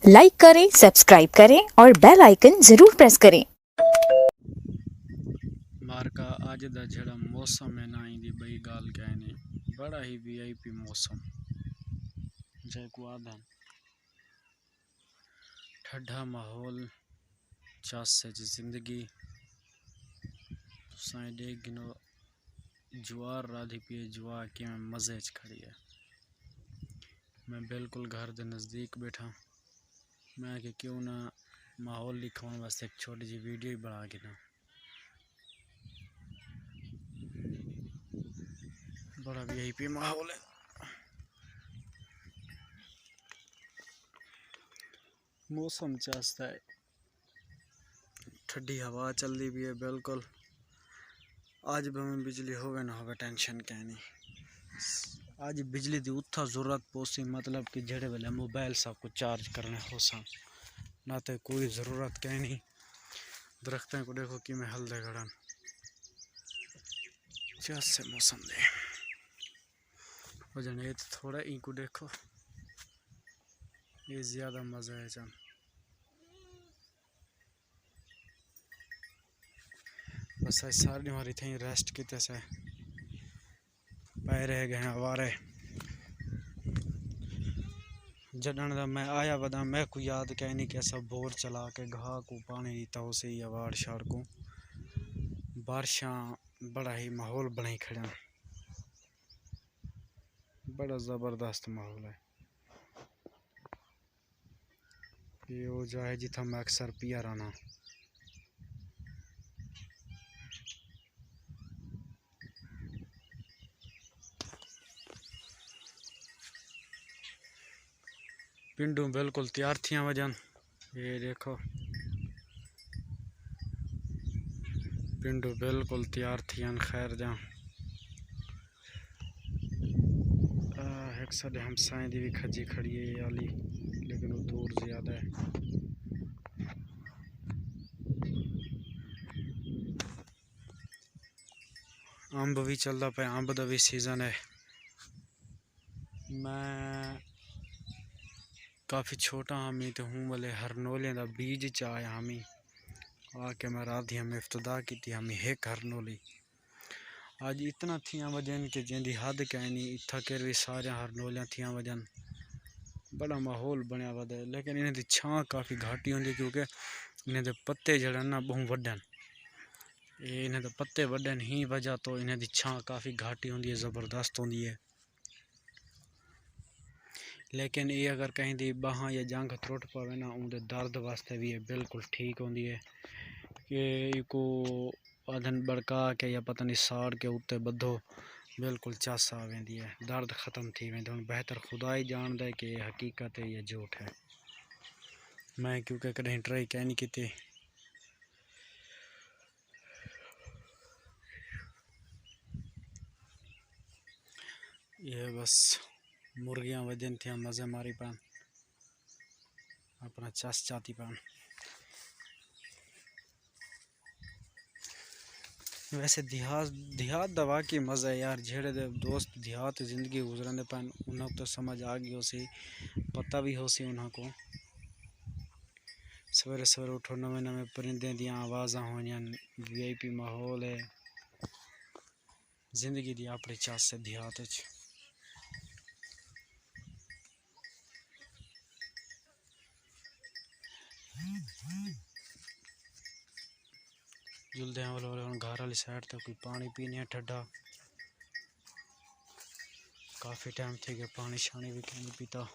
Like करें, subscribe करें और बेल आइकन जरूर प्रेस करें। मारका अज दा जेड़ा मौसम है ना इंदी बई गाल कहने बड़ा ही वीआईपी मौसम जैको आदन ठंडा माहौल चस जिंदगी तुसां देख गिनो जुआर राधी पी जुआ कि मैं मज़े च खड़ी है। मैं बिल्कुल घर के नज़दीक बैठा। मैं कि क्यों ना माहौल दिखाने वास्ते एक छोटी जी वीडियो ही बना के ना बड़ा वीआईपी माहौल है। मौसम चस्ता है, ठंडी हवा चल रही भी है बिल्कुल। आज भावें बिजली होवे ना होवे टेंशन क्या नहीं। आज बिजली की उत्था जरूरत पोसी मतलब कि जेड़े वेले मोबाइल सब कुछ चार्ज करने हो सा ना तो कोई ज़रूरत क्या नहीं। दरख्तें को देखो कि मैं हल्दे गड़न से मौसम दे वजन ये तो थोड़ा इनको देखो ये ज़्यादा मज़ा है चन। बस आज सारी हमारी थी रेस्ट किते से पै रह गए आवारे जडन दा मैं आया वदा मैं को याद क्या नहीं कैसा बोर चला के घाह को पानी दीता उसे ही अवाड़ शाड़ को बारिशा बड़ा ही माहौल बनाई खड़ा। बड़ा ज़बरदस्त माहौल है। ये वो जो है जिथा मैं अक्सर पिया रहना। पिंडू बिल्कुल तैयार थी वजन ये देखो पिंडू बिल्कुल तैयार थी खैर जा एक साढ़े हमसाएं दी भी खजी खड़ी है ये वाली लेकिन वो दूर ज़्यादा है। अंब भी चलता पे अंब का भी सीजन है। मैं काफ़ी छोटा हामी तो हूँ वाले हरनोले का बीज चाया हामी आके मैं रात ही हमें इफ्तदा की थी हमें एक हरनोली आज इतना थियां वजन के जिंदी हद कह नहीं इतना कर भी सारे हरनोलियां थियां वजन बड़ा माहौल बनया वद है। लेकिन इन्हें दी छां काफ़ी घाटी होंगी क्योंकि इन्हें दे पत्ते जड़न ना बहुत वड्डन इन्हें दे पत्ते वड्डन ही वजह तो इन्हें दी छां काफ़ी घाटी होंगी है ज़बरदस्त होंगी है। लेकिन ये अगर कहीं दी बाहाँ या जंग त्रुट पवे ना उनके दर्द वास्ते भी ये बिल्कुल ठीक होंगी है कि को अदन बड़का के या पता नहीं साड़ के उत्ते बधो बिल्कुल चस आ वेंदी है दर्द ख़त्म थी वेंदे। हुण बेहतर खुदा ही जान दे कि हकीकत है या झूठ है। मैं क्योंकि कहीं ट्राई क्या नहीं की। ये बस मुर्गियां वजन थी मज़े मारी पान अपना चस चाती पान। वैसे देहात दवा की मज़ा है यार झेड़े दे दोस्त देहात ज़िंदगी गुजरने पान उन्हें तो समझ आ गई हो सी पता भी हो सी उन्हों को सवेरे सवेरे उठो नवे नवे परिंदे दियाँ आवाज़ा होनियां वीआईपी माहौल है जिंदगी दी अपनी चस है देहात च। जुलदे हैं वाले घर वाली साइड तक कोई पानी पीने ठंडा काफ़ी टाइम थे कि पानी शानी भी नहीं पीता।